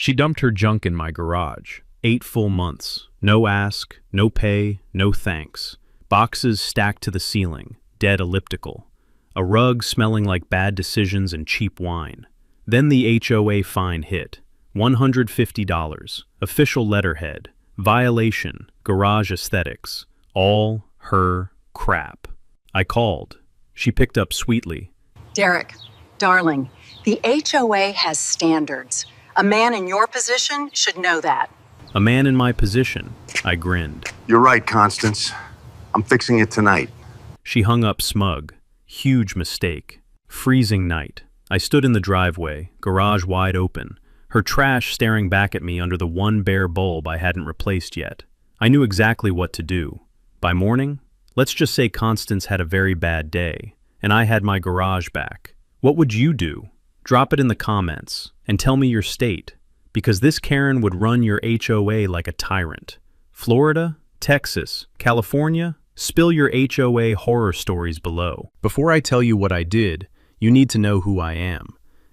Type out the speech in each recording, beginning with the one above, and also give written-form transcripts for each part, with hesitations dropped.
She dumped her junk in my garage. 8 full months. No ask, no pay, no thanks. Boxes stacked to the ceiling, dead elliptical. A rug smelling like bad decisions and cheap wine. Then the HOA fine hit. $150. Official letterhead. Violation. Garage aesthetics. All her crap. I called. She picked up sweetly. Derek, darling, the HOA has standards. A man in your position should know that. A man in my position. I grinned. You're right, Constance. I'm fixing it tonight. She hung up smug. Huge mistake. Freezing night. I stood in the driveway, garage wide open, her trash staring back at me under the one bare bulb I hadn't replaced yet. I knew exactly what to do. By morning, let's just say Constance had a very bad day, and I had my garage back. What would you do? Drop it in the comments, and tell me your state, because this Karen would run your HOA like a tyrant. Florida? Texas? California? Spill your HOA horror stories below. Before I tell you what I did, you need to know who I am,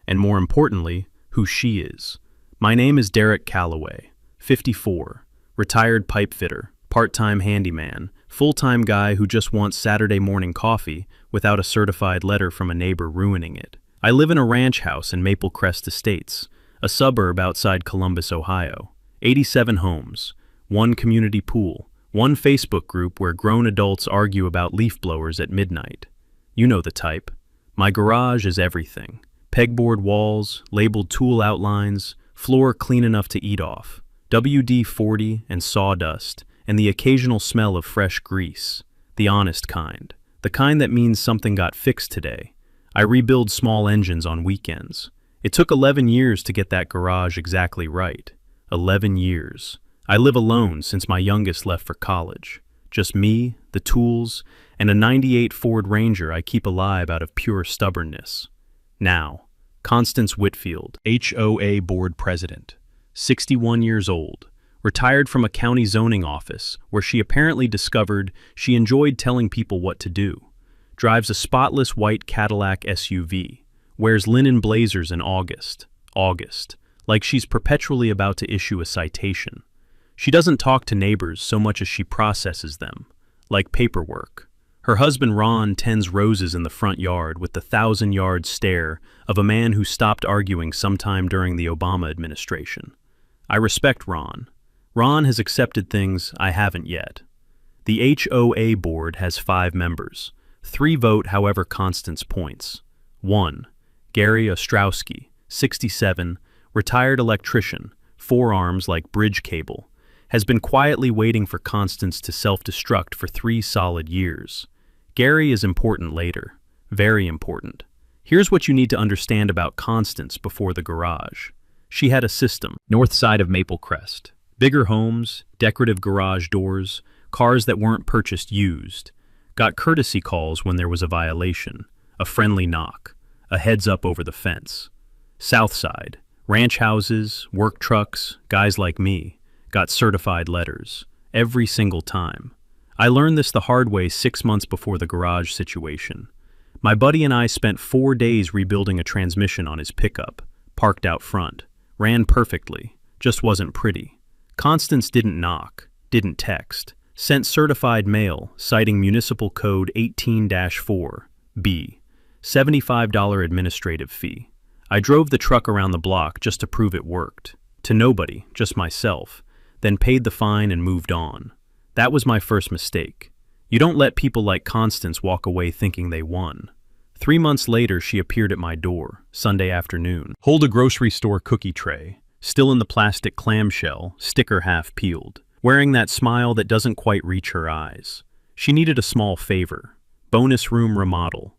and more importantly, who she is. My name is Derek Calloway, 54, retired pipe fitter, part-time handyman, full-time guy who just wants Saturday morning coffee without a certified letter from a neighbor ruining it. I live in a ranch house in Maple Crest Estates, a suburb outside Columbus, Ohio. 87 homes, 1 community pool, 1 Facebook group where grown adults argue about leaf blowers at midnight. You know the type. My garage is everything. Pegboard walls, labeled tool outlines, floor clean enough to eat off, WD-40 and sawdust, and the occasional smell of fresh grease. The honest kind. The kind that means something got fixed today. I rebuild small engines on weekends. It took 11 years to get that garage exactly right. 11 years. I live alone since my youngest left for college. Just me, the tools, and a '98 Ford Ranger I keep alive out of pure stubbornness. Now, Constance Whitfield, HOA Board President, 61 years old, retired from a county zoning office where she apparently discovered she enjoyed telling people what to do, drives a spotless white Cadillac SUV, wears linen blazers in August, like she's perpetually about to issue a citation. She doesn't talk to neighbors so much as she processes them, like paperwork. Her husband Ron tends roses in the front yard with the 1,000-yard stare of a man who stopped arguing sometime during the Obama administration. I respect Ron. Ron has accepted things I haven't yet. The HOA board has 5 members. 3 vote however Constance points. 1. Gary Ostrowski, 67, retired electrician, forearms like bridge cable, has been quietly waiting for Constance to self-destruct for 3 solid years. Gary is important later, very important. Here's what you need to understand about Constance before the garage. She had a system. North side of Maple Crest. Bigger homes, decorative garage doors, cars that weren't purchased used. Got courtesy calls when there was a violation, a friendly knock, a heads up over the fence. South side. Ranch houses, work trucks, guys like me. Got certified letters. Every single time. I learned this the hard way 6 months before the garage situation. My buddy and I spent 4 days rebuilding a transmission on his pickup, parked out front. Ran perfectly, just wasn't pretty. Constance didn't knock, didn't text. Sent certified mail citing Municipal Code 18-4B. $75 administrative fee. I drove the truck around the block just to prove it worked. To nobody, just myself. Then paid the fine and moved on. That was my first mistake. You don't let people like Constance walk away thinking they won. 3 months later, she appeared at my door, Sunday afternoon. Hold a grocery store cookie tray, still in the plastic clamshell, sticker half peeled, wearing that smile that doesn't quite reach her eyes. She needed a small favor. Bonus room remodel.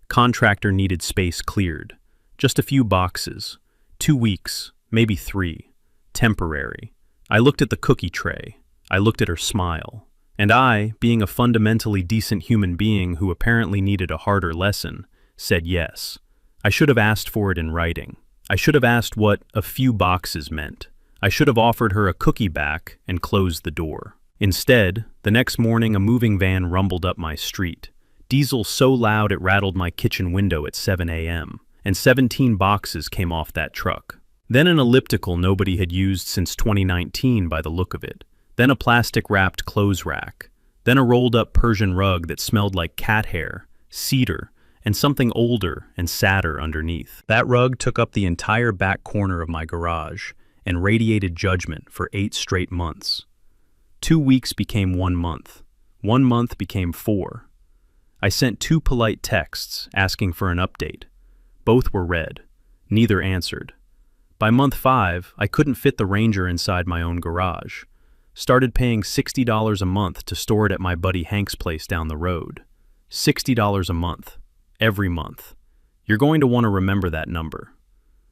Contractor needed space cleared. Just a few boxes. 2 weeks, maybe 3. Temporary. I looked at the cookie tray. I looked at her smile. And I, being a fundamentally decent human being who apparently needed a harder lesson, said yes. I should have asked for it in writing. I should have asked what a few boxes meant. I should have offered her a cookie back and closed the door. Instead, the next morning a moving van rumbled up my street. Diesel so loud it rattled my kitchen window at 7 a.m., and 17 boxes came off that truck. Then an elliptical nobody had used since 2019 by the look of it. Then a plastic-wrapped clothes rack. Then a rolled-up Persian rug that smelled like cat hair, cedar, and something older and sadder underneath. That rug took up the entire back corner of my garage and radiated judgment for 8 straight months. 2 weeks became 1 month. 1 month became 4. I sent 2 polite texts asking for an update. Both were read. Neither answered. By month 5, I couldn't fit the Ranger inside my own garage. Started paying $60 a month to store it at my buddy Hank's place down the road. $60 a month. Every month. You're going to want to remember that number.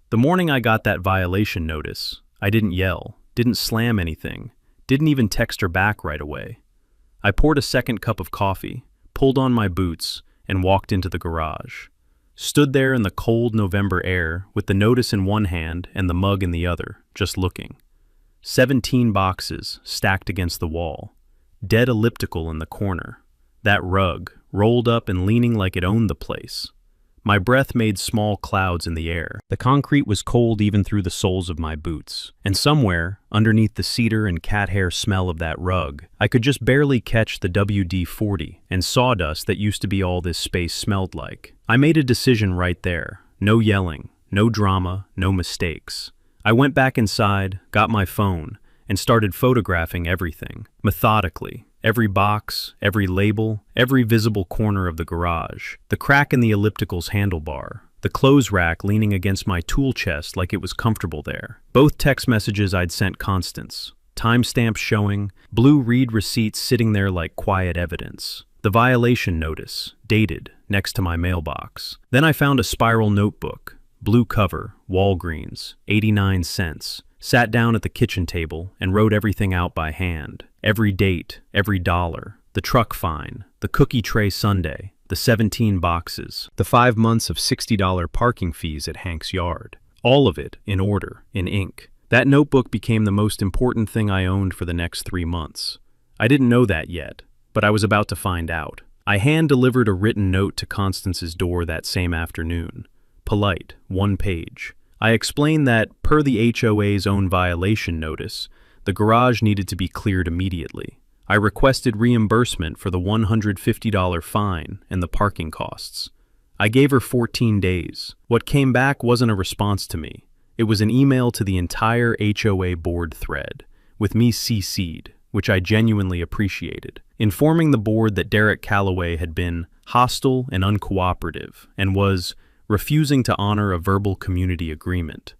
The morning I got that violation notice, I didn't yell, didn't slam anything, didn't even text her back right away. I poured a second cup of coffee, pulled on my boots, and walked into the garage. Stood there in the cold November air with the notice in one hand and the mug in the other, just looking. 17 boxes stacked against the wall. Dead elliptical in the corner. That rug, rolled up and leaning like it owned the place. My breath made small clouds in the air. The concrete was cold even through the soles of my boots. And somewhere, underneath the cedar and cat hair smell of that rug, I could just barely catch the WD-40 and sawdust that used to be all this space smelled like. I made a decision right there. No yelling, no drama, no mistakes. I went back inside, got my phone, and started photographing everything, methodically. Every box, every label, every visible corner of the garage, the crack in the elliptical's handlebar, the clothes rack leaning against my tool chest like it was comfortable there. Both text messages I'd sent Constance, timestamps showing, blue read receipts sitting there like quiet evidence. The violation notice, dated, next to my mailbox. Then I found a spiral notebook, blue cover, Walgreens, 89 cents. Sat down at the kitchen table and wrote everything out by hand. Every date, every dollar, the truck fine, the cookie tray sundae, the 17 boxes, the 5 months of $60 parking fees at Hank's yard. All of it in order, in ink. That notebook became the most important thing I owned for the next 3 months. I didn't know that yet, but I was about to find out. I hand-delivered a written note to Constance's door that same afternoon. Polite, 1 page. I explained that, per the HOA's own violation notice, the garage needed to be cleared immediately. I requested reimbursement for the $150 fine and the parking costs. I gave her 14 days. What came back wasn't a response to me. It was an email to the entire HOA board thread, with me CC'd, which I genuinely appreciated, informing the board that Derek Calloway had been hostile and uncooperative and was refusing to honor a verbal community agreement.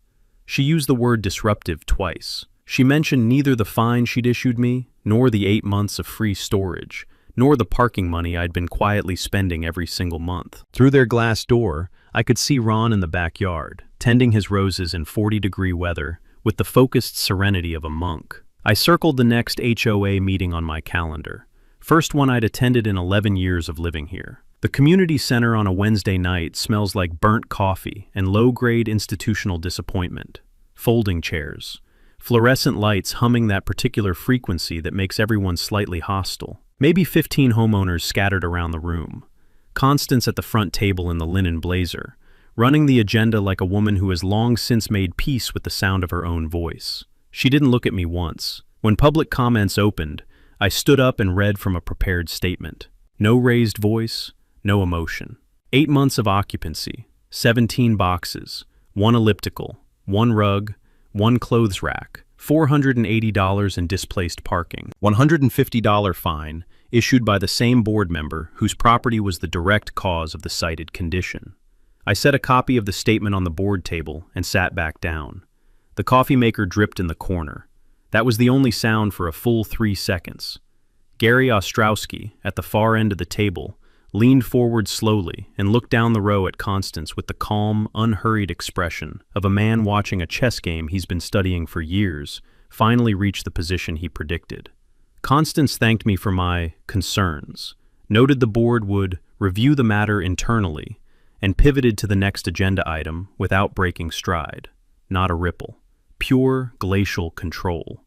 She used the word disruptive twice. She mentioned neither the fine she'd issued me, nor the 8 months of free storage, nor the parking money I'd been quietly spending every single month. Through their glass door, I could see Ron in the backyard, tending his roses in 40-degree weather, with the focused serenity of a monk. I circled the next HOA meeting on my calendar, first one I'd attended in 11 years of living here. The community center on a Wednesday night smells like burnt coffee and low-grade institutional disappointment. Folding chairs. Fluorescent lights humming that particular frequency that makes everyone slightly hostile. Maybe 15 homeowners scattered around the room. Constance at the front table in the linen blazer, running the agenda like a woman who has long since made peace with the sound of her own voice. She didn't look at me once. When public comments opened, I stood up and read from a prepared statement. No raised voice. No emotion. 8 months of occupancy, 17 boxes, 1 elliptical, 1 rug, 1 clothes rack, $480 in displaced parking, $150 fine issued by the same board member whose property was the direct cause of the cited condition. I set a copy of the statement on the board table and sat back down. The coffee maker dripped in the corner. That was the only sound for a full 3 seconds. Gary Ostrowski, at the far end of the table, leaned forward slowly and looked down the row at Constance with the calm, unhurried expression of a man watching a chess game he's been studying for years finally reach the position he predicted. Constance thanked me for my concerns, noted the board would review the matter internally, and pivoted to the next agenda item without breaking stride. Not a ripple. Pure glacial control.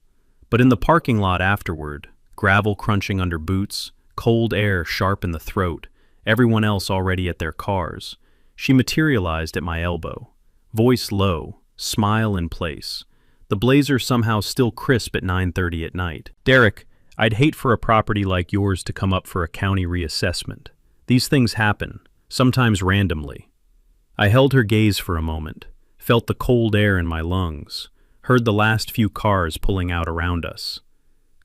But in the parking lot afterward, gravel crunching under boots, cold air sharp in the throat, everyone else already at their cars, she materialized at my elbow, voice low, smile in place. The blazer somehow still crisp at 9:30 at night. Derek, I'd hate for a property like yours to come up for a county reassessment. These things happen, sometimes randomly. I held her gaze for a moment, felt the cold air in my lungs, heard the last few cars pulling out around us.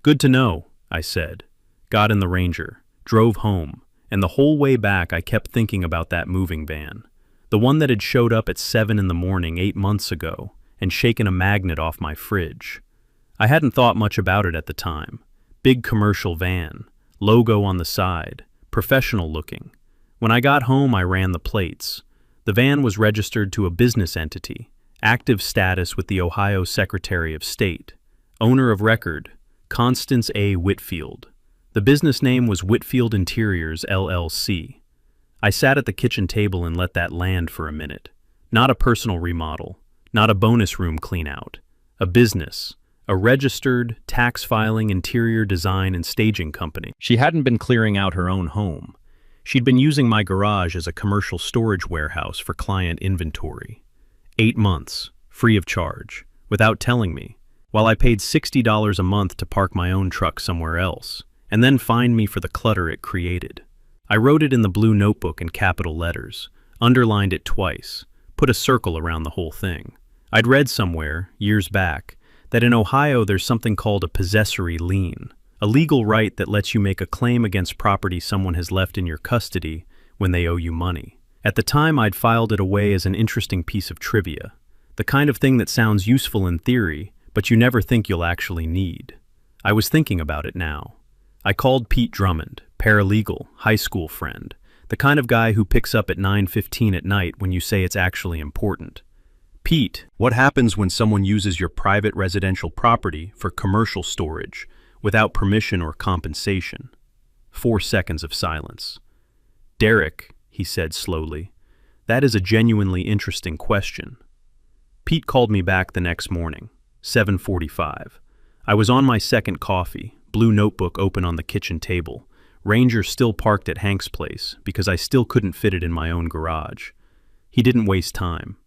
Good to know, I said. Got in the Ranger, drove home, and the whole way back I kept thinking about that moving van. The one that had showed up at 7 in the morning 8 months ago and shaken a magnet off my fridge. I hadn't thought much about it at the time. Big commercial van, logo on the side, professional looking. When I got home, I ran the plates. The van was registered to a business entity, active status with the Ohio Secretary of State. Owner of record, Constance A. Whitfield. The business name was Whitfield Interiors, LLC. I sat at the kitchen table and let that land for a minute. Not a personal remodel, not a bonus room clean-out. A business, a registered, tax-filing interior design and staging company. She hadn't been clearing out her own home. She'd been using my garage as a commercial storage warehouse for client inventory. 8 months, free of charge, without telling me, while I paid $60 a month to park my own truck somewhere else, and then fined me for the clutter it created. I wrote it in the blue notebook in capital letters, underlined it twice, put a circle around the whole thing. I'd read somewhere, years back, that in Ohio there's something called a possessory lien, a legal right that lets you make a claim against property someone has left in your custody when they owe you money. At the time, I'd filed it away as an interesting piece of trivia, the kind of thing that sounds useful in theory, but you never think you'll actually need. I was thinking about it now. I called Pete Drummond, paralegal, high school friend, the kind of guy who picks up at 9:15 at night when you say it's actually important. Pete, what happens when someone uses your private residential property for commercial storage without permission or compensation? 4 seconds of silence. Derek, he said slowly, that is a genuinely interesting question. Pete called me back the next morning, 7:45. I was on my second coffee, blue notebook open on the kitchen table, Ranger still parked at Hank's place because I still couldn't fit it in my own garage. He didn't waste time.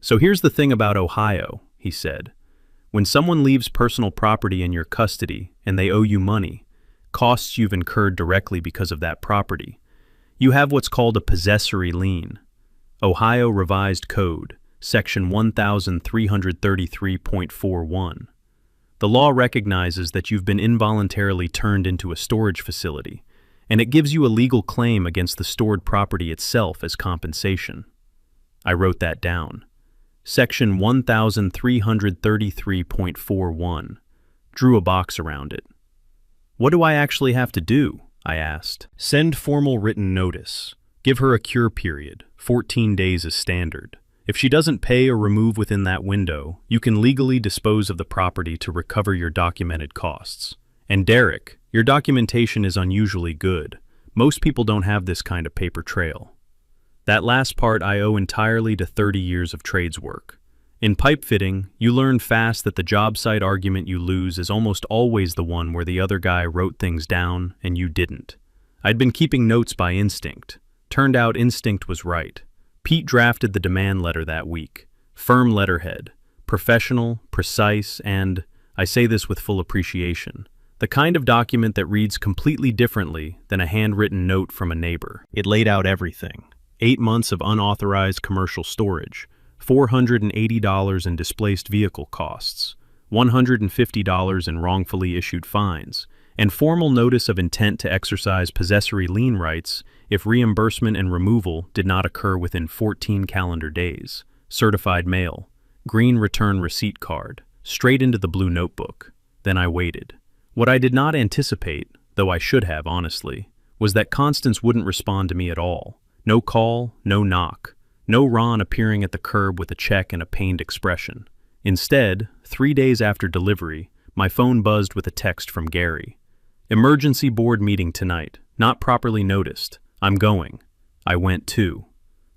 So here's the thing about Ohio, he said. When someone leaves personal property in your custody and they owe you money, costs you've incurred directly because of that property, you have what's called a possessory lien. Ohio Revised Code, Section 1333.41. The law recognizes that you've been involuntarily turned into a storage facility, and it gives you a legal claim against the stored property itself as compensation. I wrote that down. Section 1333.41. Drew a box around it. What do I actually have to do? I asked. Send formal written notice. Give her a cure period. 14 days is standard. If she doesn't pay or remove within that window, you can legally dispose of the property to recover your documented costs. And Derek, your documentation is unusually good. Most people don't have this kind of paper trail. That last part I owe entirely to 30 years of trades work. In pipe fitting, you learn fast that the job site argument you lose is almost always the one where the other guy wrote things down and you didn't. I'd been keeping notes by instinct. Turned out instinct was right. Pete drafted the demand letter that week. Firm letterhead. Professional, precise, and, I say this with full appreciation, the kind of document that reads completely differently than a handwritten note from a neighbor. It laid out everything. 8 months of unauthorized commercial storage, $480 in displaced vehicle costs, $150 in wrongfully issued fines, and formal notice of intent to exercise possessory lien rights if reimbursement and removal did not occur within 14 calendar days. Certified mail, green return receipt card, straight into the blue notebook. Then I waited. What I did not anticipate, though I should have honestly, was that Constance wouldn't respond to me at all. No call, no knock, no Ron appearing at the curb with a check and a pained expression. Instead, 3 days after delivery, my phone buzzed with a text from Gary. Emergency board meeting tonight, not properly noticed. I'm going. I went too.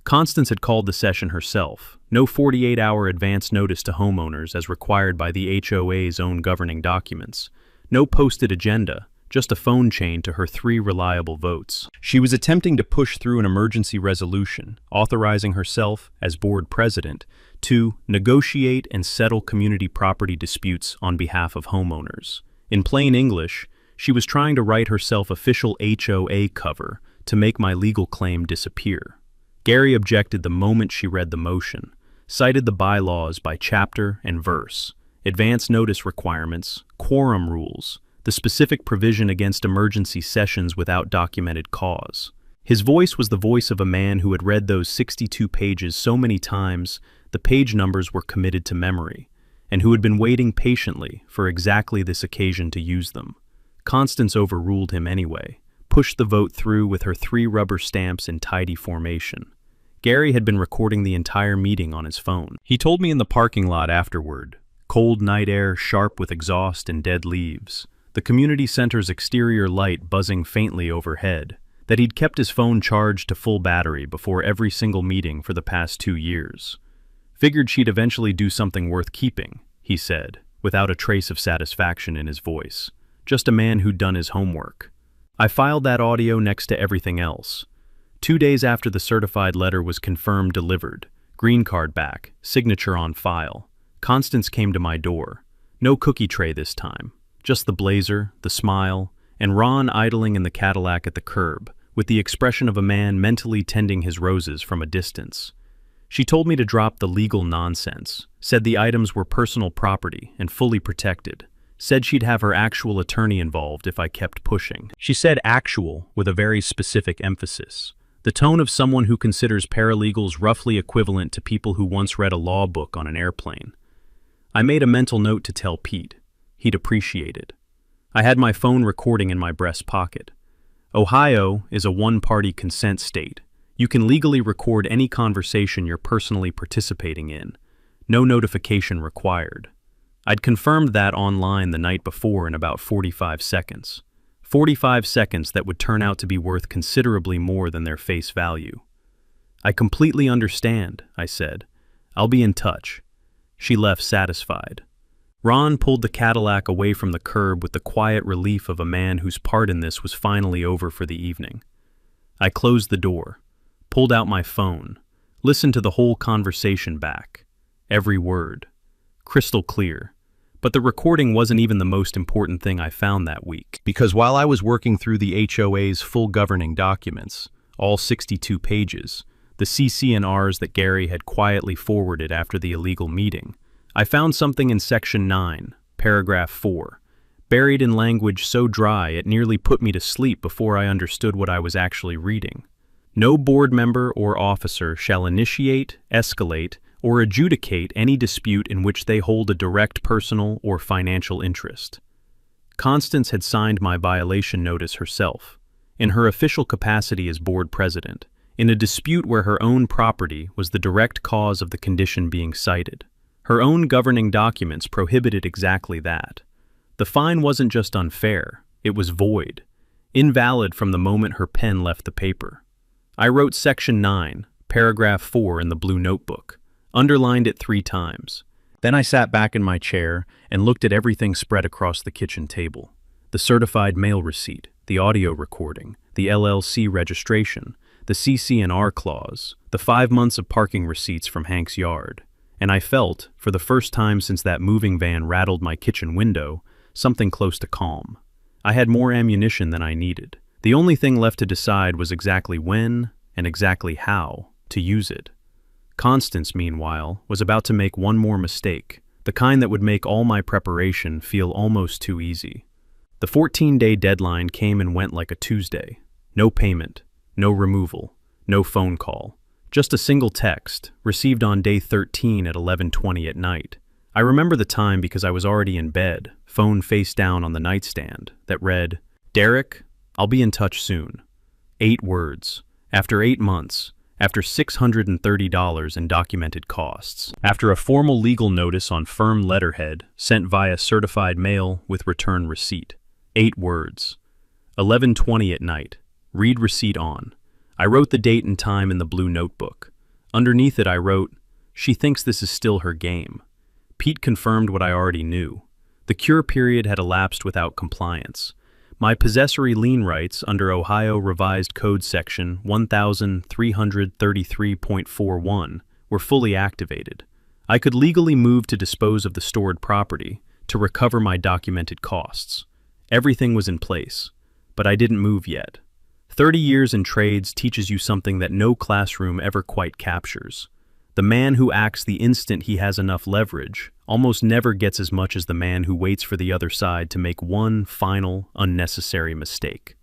Constance had called the session herself. No 48-hour advance notice to homeowners as required by the HOA's own governing documents. No posted agenda, just a phone chain to her 3 reliable votes. She was attempting to push through an emergency resolution, authorizing herself, as board president, 2. Negotiate and settle community property disputes on behalf of homeowners. In plain English, she was trying to write herself official HOA cover to make my legal claim disappear. Gary objected the moment she read the motion, cited the bylaws by chapter and verse, advance notice requirements, quorum rules, the specific provision against emergency sessions without documented cause. His voice was the voice of a man who had read those 62 pages so many times the page numbers were committed to memory, and who had been waiting patiently for exactly this occasion to use them. Constance overruled him anyway, pushed the vote through with her 3 rubber stamps in tidy formation. Gary had been recording the entire meeting on his phone. He told me in the parking lot afterward, cold night air sharp with exhaust and dead leaves, the community center's exterior light buzzing faintly overhead, that he'd kept his phone charged to full battery before every single meeting for the past 2 years. Figured she'd eventually do something worth keeping, he said, without a trace of satisfaction in his voice. Just a man who'd done his homework. I filed that audio next to everything else. 2 days after the certified letter was confirmed delivered, green card back, signature on file, Constance came to my door. No cookie tray this time, just the blazer, the smile, and Ron idling in the Cadillac at the curb, with the expression of a man mentally tending his roses from a distance. She told me to drop the legal nonsense, said the items were personal property and fully protected, said she'd have her actual attorney involved if I kept pushing. She said actual with a very specific emphasis, the tone of someone who considers paralegals roughly equivalent to people who once read a law book on an airplane. I made a mental note to tell Pete. He'd appreciate it. I had my phone recording in my breast pocket. Ohio is a one-party consent state. You can legally record any conversation you're personally participating in. No notification required. I'd confirmed that online the night before in about 45 seconds. 45 seconds that would turn out to be worth considerably more than their face value. I completely understand, I said. I'll be in touch. She left satisfied. Ron pulled the Cadillac away from the curb with the quiet relief of a man whose part in this was finally over for the evening. I closed the door, pulled out my phone, listened to the whole conversation back. Every word. Crystal clear. But the recording wasn't even the most important thing I found that week. Because while I was working through the HOA's full governing documents, all 62 pages, the CC&Rs that Gary had quietly forwarded after the illegal meeting, I found something in Section 9, Paragraph 4, buried in language so dry it nearly put me to sleep before I understood what I was actually reading. No board member or officer shall initiate, escalate, or adjudicate any dispute in which they hold a direct personal or financial interest. Constance had signed my violation notice herself, in her official capacity as board president, in a dispute where her own property was the direct cause of the condition being cited. Her own governing documents prohibited exactly that. The fine wasn't just unfair, it was void, invalid from the moment her pen left the paper. I wrote Section 9, Paragraph 4 in the blue notebook, underlined it 3 times. Then I sat back in my chair and looked at everything spread across the kitchen table. The certified mail receipt, the audio recording, the LLC registration, the CC&R clause, the 5 months of parking receipts from Hank's yard. And I felt, for the first time since that moving van rattled my kitchen window, something close to calm. I had more ammunition than I needed. The only thing left to decide was exactly when and exactly how to use it. Constance, meanwhile, was about to make one more mistake, the kind that would make all my preparation feel almost too easy. The 14-day deadline came and went like a Tuesday. No payment, no removal, no phone call. Just a single text, received on day 13 at 11:20 at night. I remember the time because I was already in bed, phone face down on the nightstand, that read, "Derek, I'll be in touch soon." 8 words. After 8 months. After $630 in documented costs. After a formal legal notice on firm letterhead, sent via certified mail with return receipt. 8 words. 11:20 at night. Read receipt on. I wrote the date and time in the blue notebook. Underneath it I wrote, "She thinks this is still her game." Pete confirmed what I already knew. The cure period had elapsed without compliance. My possessory lien rights under Ohio Revised Code Section 1333.41 were fully activated. I could legally move to dispose of the stored property to recover my documented costs. Everything was in place, but I didn't move yet. 30 years in trades teaches you something that no classroom ever quite captures. The man who acts the instant he has enough leverage almost never gets as much as the man who waits for the other side to make one final, unnecessary mistake.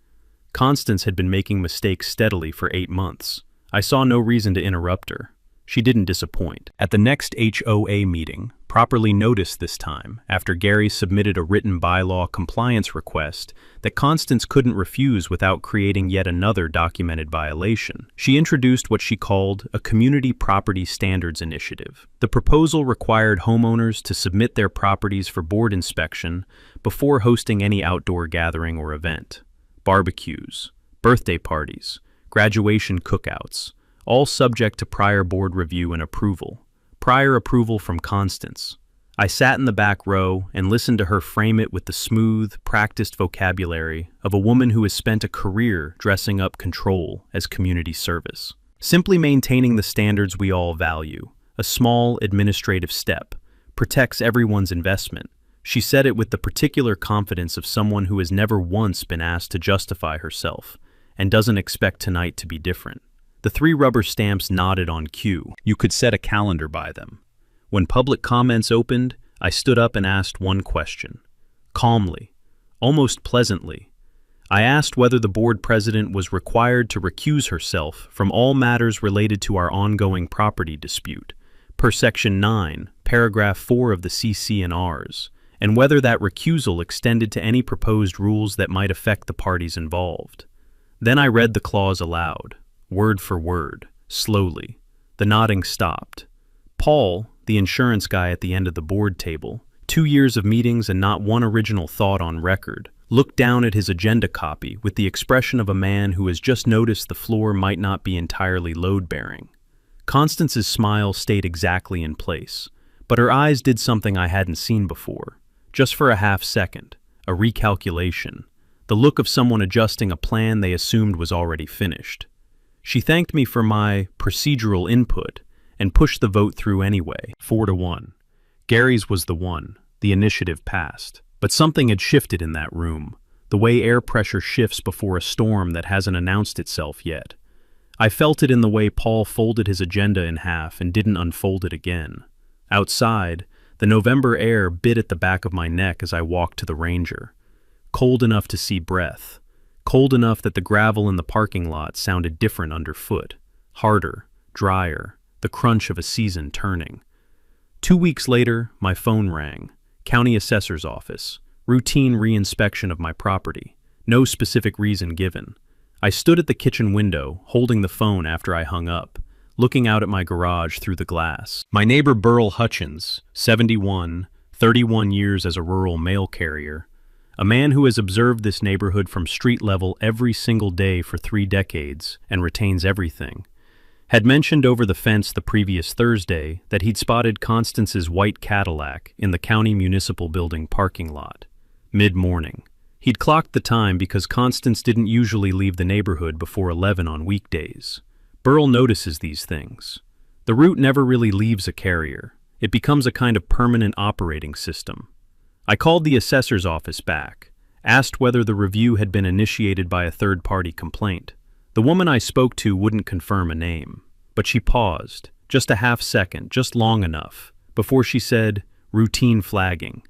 Constance had been making mistakes steadily for 8 months. I saw no reason to interrupt her. She didn't disappoint. At the next HOA meeting, properly noticed this time, after Gary submitted a written bylaw compliance request that Constance couldn't refuse without creating yet another documented violation, she introduced what she called a Community Property Standards Initiative. The proposal required homeowners to submit their properties for board inspection before hosting any outdoor gathering or event. Barbecues, birthday parties, graduation cookouts, all subject to prior board review and approval. Prior approval from Constance. I sat in the back row and listened to her frame it with the smooth, practiced vocabulary of a woman who has spent a career dressing up control as community service. Simply maintaining the standards we all value, a small administrative step, protects everyone's investment. She said it with the particular confidence of someone who has never once been asked to justify herself and doesn't expect tonight to be different. The 3 rubber stamps nodded on cue. You could set a calendar by them. When public comments opened, I stood up and asked one question. Calmly, almost pleasantly. I asked whether the board president was required to recuse herself from all matters related to our ongoing property dispute, per Section 9, Paragraph 4 of the CC&Rs, and whether that recusal extended to any proposed rules that might affect the parties involved. Then I read the clause aloud. Word for word, slowly. The nodding stopped. Paul, the insurance guy at the end of the board table, 2 years of meetings and not one original thought on record, looked down at his agenda copy with the expression of a man who has just noticed the floor might not be entirely load-bearing. Constance's smile stayed exactly in place, but her eyes did something I hadn't seen before. Just for a half second, a recalculation, the look of someone adjusting a plan they assumed was already finished. She thanked me for my procedural input and pushed the vote through anyway, 4-1. Gary's was the one. The initiative passed. But something had shifted in that room, the way air pressure shifts before a storm that hasn't announced itself yet. I felt it in the way Paul folded his agenda in half and didn't unfold it again. Outside, the November air bit at the back of my neck as I walked to the Ranger. Cold enough to see breath. Cold enough that the gravel in the parking lot sounded different underfoot, harder, drier, the crunch of a season turning. 2 weeks later, my phone rang. County Assessor's Office. Routine reinspection of my property. No specific reason given. I stood at the kitchen window, holding the phone after I hung up, looking out at my garage through the glass. My neighbor Burl Hutchins, 71, 31 years as a rural mail carrier, a man who has observed this neighborhood from street level every single day for 3 decades and retains everything, had mentioned over the fence the previous Thursday that he'd spotted Constance's white Cadillac in the county municipal building parking lot. Mid-morning. He'd clocked the time because Constance didn't usually leave the neighborhood before 11 on weekdays. Burl notices these things. The route never really leaves a carrier. It becomes a kind of permanent operating system. I called the assessor's office back, asked whether the review had been initiated by a third-party complaint. The woman I spoke to wouldn't confirm a name, but she paused, just a half second, just long enough, before she said, routine flagging.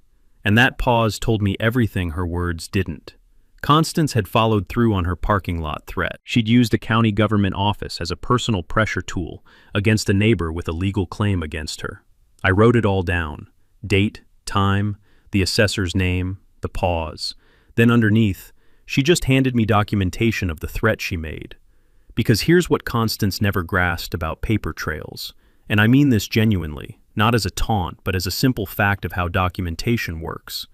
And that pause told me everything her words didn't. Constance had followed through on her parking lot threat. She'd used a county government office as a personal pressure tool against a neighbor with a legal claim against her. I wrote it all down. Date, time, the assessor's name, the pause. Then underneath, she just handed me documentation of the threat she made. Because here's what Constance never grasped about paper trails, and I mean this genuinely, not as a taunt, but as a simple fact of how documentation works.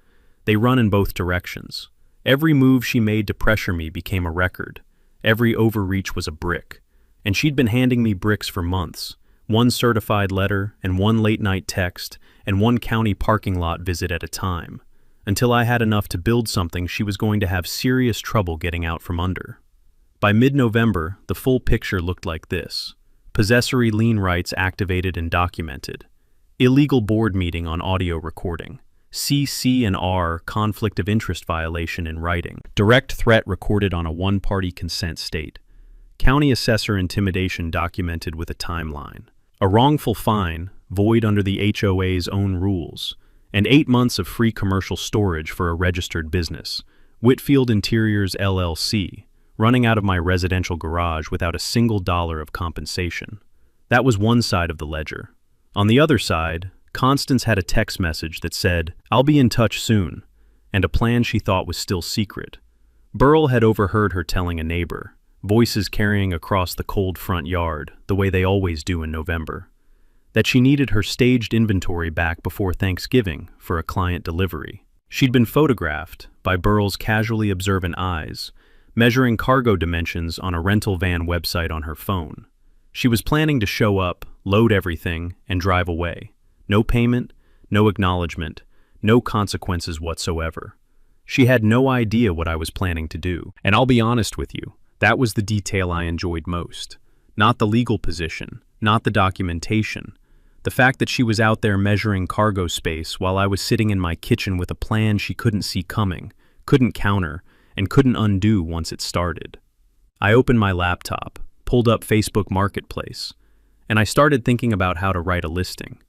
They run in both directions. Every move she made to pressure me became a record. Every overreach was a brick. And she'd been handing me bricks for months. One certified letter, and one late-night text, and one county parking lot visit at a time, until I had enough to build something she was going to have serious trouble getting out from under. By mid-November, the full picture looked like this. Possessory lien rights activated and documented. Illegal board meeting on audio recording. CC&R conflict of interest violation in writing. Direct threat recorded on a one-party consent state. County assessor intimidation documented with a timeline. A wrongful fine, void under the HOA's own rules. And 8 months of free commercial storage for a registered business. Whitfield Interiors LLC. Running out of my residential garage without a single dollar of compensation. That was one side of the ledger. On the other side, Constance had a text message that said, "I'll be in touch soon," and a plan she thought was still secret. Burl had overheard her telling a neighbor, voices carrying across the cold front yard, the way they always do in November, that she needed her staged inventory back before Thanksgiving for a client delivery. She'd been photographed by Burl's casually observant eyes, measuring cargo dimensions on a rental van website on her phone. She was planning to show up, load everything, and drive away. No payment, no acknowledgement, no consequences whatsoever. She had no idea what I was planning to do. And I'll be honest with you, that was the detail I enjoyed most. Not the legal position, not the documentation. The fact that she was out there measuring cargo space while I was sitting in my kitchen with a plan she couldn't see coming, couldn't counter, and couldn't undo once it started. I opened my laptop, pulled up Facebook Marketplace, and I started thinking about how to write a listing.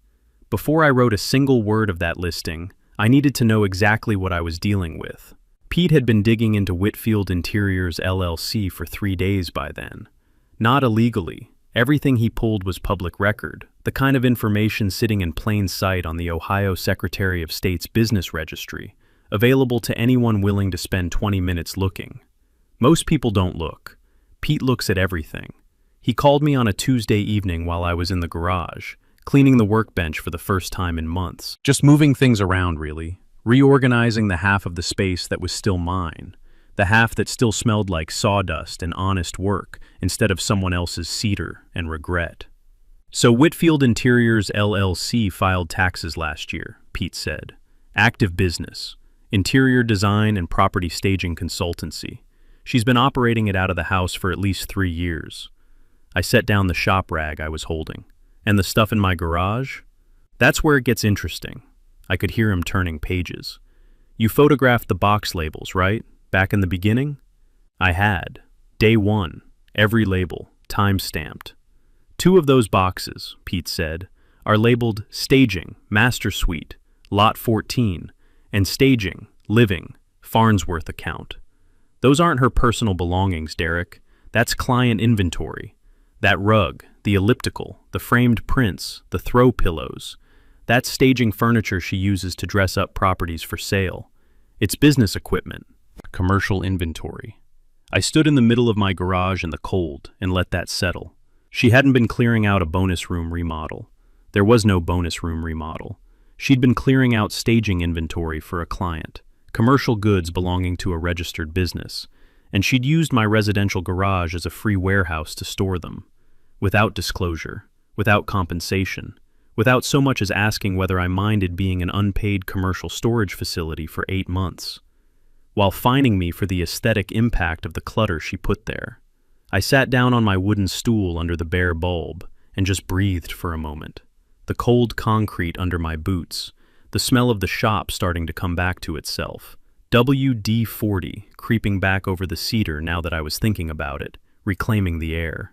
Before I wrote a single word of that listing, I needed to know exactly what I was dealing with. Pete had been digging into Whitfield Interiors LLC for 3 days by then. Not illegally. Everything he pulled was public record, the kind of information sitting in plain sight on the Ohio Secretary of State's business registry, available to anyone willing to spend 20 minutes looking. Most people don't look. Pete looks at everything. He called me on a Tuesday evening while I was in the garage, cleaning the workbench for the first time in months. Just moving things around, really. Reorganizing the half of the space that was still mine. The half that still smelled like sawdust and honest work instead of someone else's cedar and regret. So Whitfield Interiors LLC filed taxes last year, Pete said. Active business. Interior design and property staging consultancy. She's been operating it out of the house for at least 3 years. I set down the shop rag I was holding. And the stuff in my garage? That's where it gets interesting. I could hear him turning pages. You photographed the box labels, right? Back in the beginning? I had. Day 1. Every label. Time-stamped. 2 of those boxes, Pete said, are labeled Staging, Master Suite, Lot 14, and Staging, Living, Farnsworth account. Those aren't her personal belongings, Derek. That's client inventory. That rug, the elliptical, the framed prints, the throw pillows. That's staging furniture she uses to dress up properties for sale. It's business equipment. Commercial inventory. I stood in the middle of my garage in the cold and let that settle. She hadn't been clearing out a bonus room remodel. There was no bonus room remodel. She'd been clearing out staging inventory for a client, commercial goods belonging to a registered business, and she'd used my residential garage as a free warehouse to store them. Without disclosure, without compensation, without so much as asking whether I minded being an unpaid commercial storage facility for 8 months. While fining me for the aesthetic impact of the clutter she put there. I sat down on my wooden stool under the bare bulb and just breathed for a moment. The cold concrete under my boots, the smell of the shop starting to come back to itself. WD-40 creeping back over the cedar now that I was thinking about it, reclaiming the air.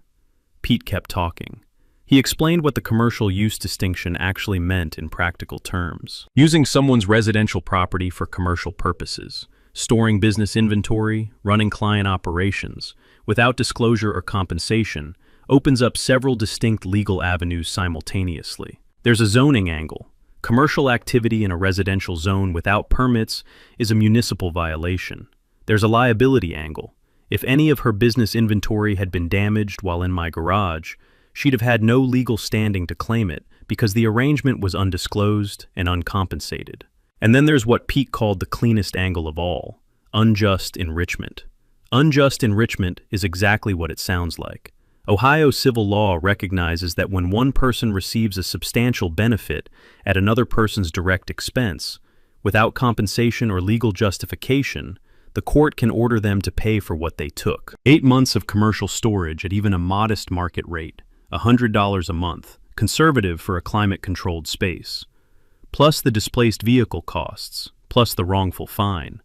Pete kept talking. He explained what the commercial use distinction actually meant in practical terms. Using someone's residential property for commercial purposes, storing business inventory, running client operations, without disclosure or compensation, opens up several distinct legal avenues simultaneously. There's a zoning angle. Commercial activity in a residential zone without permits is a municipal violation. There's a liability angle. If any of her business inventory had been damaged while in my garage, she'd have had no legal standing to claim it because the arrangement was undisclosed and uncompensated. And then there's what Pete called the cleanest angle of all, unjust enrichment. Unjust enrichment is exactly what it sounds like. Ohio civil law recognizes that when one person receives a substantial benefit at another person's direct expense, without compensation or legal justification, the court can order them to pay for what they took. 8 months of commercial storage at even a modest market rate, $100 a month, conservative for a climate-controlled space. Plus the displaced vehicle costs, plus the wrongful fine,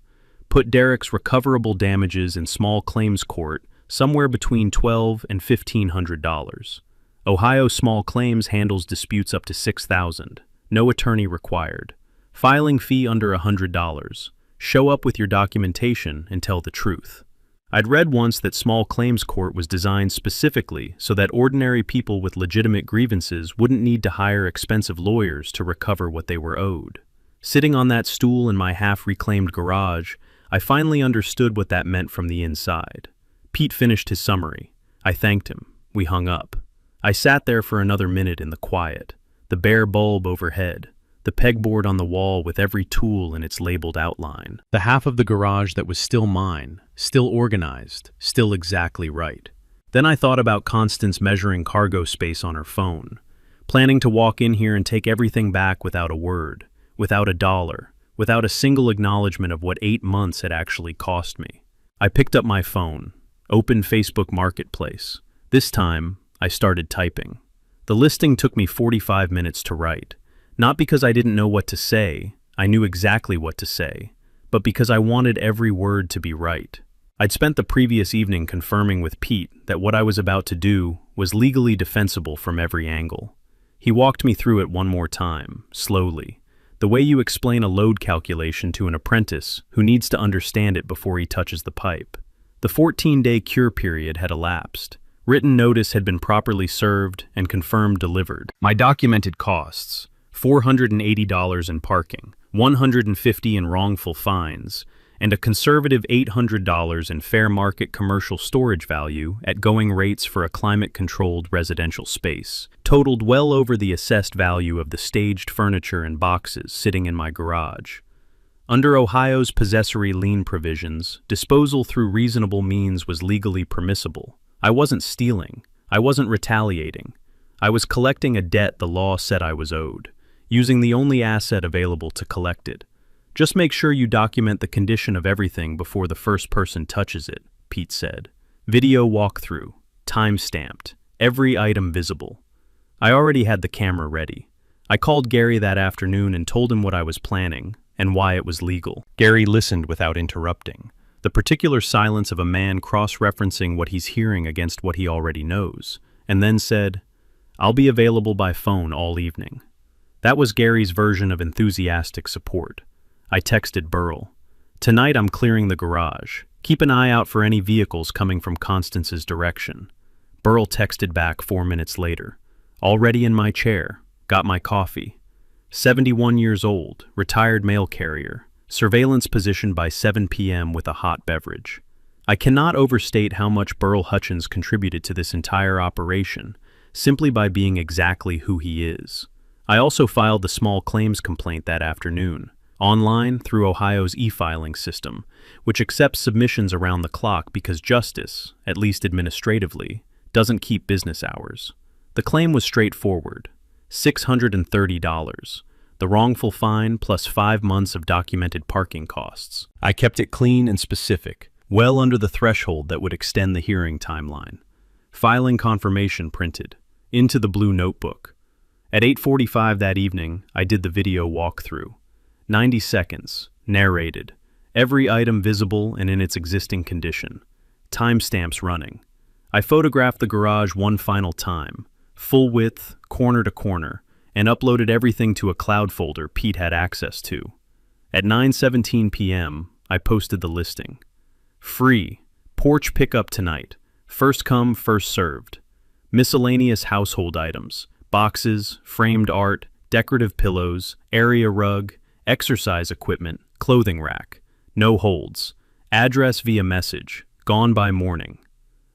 put Derek's recoverable damages in small claims court somewhere between $1,200 and $1,500. Ohio Small Claims handles disputes up to $6,000. No attorney required. Filing fee under $100. Show up with your documentation and tell the truth. I'd read once that small claims court was designed specifically so that ordinary people with legitimate grievances wouldn't need to hire expensive lawyers to recover what they were owed. Sitting on that stool in my half-reclaimed garage, I finally understood what that meant from the inside. Pete finished his summary. I thanked him. We hung up. I sat there for another minute in the quiet, the bare bulb overhead, the pegboard on the wall with every tool in its labeled outline. The half of the garage that was still mine, still organized, still exactly right. Then I thought about Constance measuring cargo space on her phone, planning to walk in here and take everything back without a word, without a dollar, without a single acknowledgement of what 8 months had actually cost me. I picked up my phone, opened Facebook Marketplace. This time, I started typing. The listing took me 45 minutes to write, not because I didn't know what to say, I knew exactly what to say, but because I wanted every word to be right. I'd spent the previous evening confirming with Pete that what I was about to do was legally defensible from every angle. He walked me through it one more time, slowly, the way you explain a load calculation to an apprentice who needs to understand it before he touches the pipe. The 14-day cure period had elapsed. Written notice had been properly served and confirmed delivered. My documented costs, $480 in parking, $150 in wrongful fines, and a conservative $800 in fair market commercial storage value at going rates for a climate-controlled residential space, totaled well over the assessed value of the staged furniture and boxes sitting in my garage. Under Ohio's possessory lien provisions, disposal through reasonable means was legally permissible. I wasn't stealing. I wasn't retaliating. I was collecting a debt the law said I was owed, using the only asset available to collect it. Just make sure you document the condition of everything before the first person touches it, Pete said. Video walkthrough, time-stamped, every item visible. I already had the camera ready. I called Gary that afternoon and told him what I was planning and why it was legal. Gary listened without interrupting. The particular silence of a man cross-referencing what he's hearing against what he already knows, and then said, "I'll be available by phone all evening." That was Gary's version of enthusiastic support. I texted Burl, "Tonight I'm clearing the garage. Keep an eye out for any vehicles coming from Constance's direction." Burl texted back 4 minutes later, "Already in my chair. Got my coffee. 71 years old, retired mail carrier. Surveillance position by 7 p.m. with a hot beverage." I cannot overstate how much Burl Hutchins contributed to this entire operation, simply by being exactly who he is. I also filed the small claims complaint that afternoon, online through Ohio's e-filing system, which accepts submissions around the clock because justice, at least administratively, doesn't keep business hours. The claim was straightforward, $630. The wrongful fine plus 5 months of documented parking costs. I kept it clean and specific, well under the threshold that would extend the hearing timeline. Filing confirmation printed, into the blue notebook. At 8:45 that evening, I did the video walkthrough. 90 seconds, narrated, every item visible and in its existing condition. Timestamps running. I photographed the garage one final time, full width, corner to corner, and uploaded everything to a cloud folder Pete had access to. At 9:17 p.m., I posted the listing. Free, porch pickup tonight, first come, first served. Miscellaneous household items, boxes, framed art, decorative pillows, area rug, exercise equipment, clothing rack. No holds. Address via message, gone by morning.